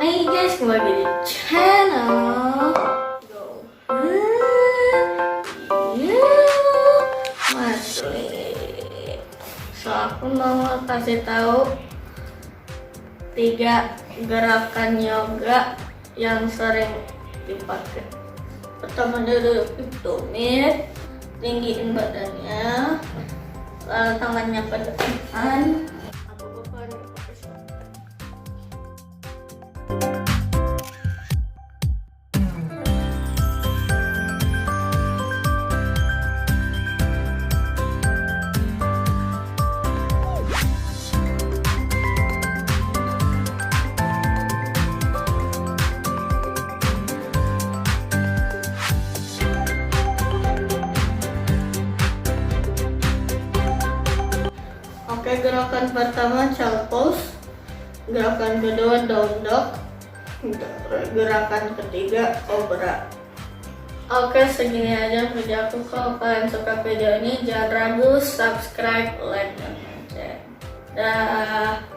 Hai guys, kembali di channel Go Masli. So aku mau kasih tahu 3 gerakan yoga yang sering dipakai. Pertama duduk di tumit, tinggiin badannya, lalu tangannya ke depan. Oke, gerakan pertama child pose, gerakan kedua down dog, gerakan ketiga cobra. Oke, segini aja video aku. Kalau kalian suka video ini, jangan ragu subscribe, like, dan share. Dah.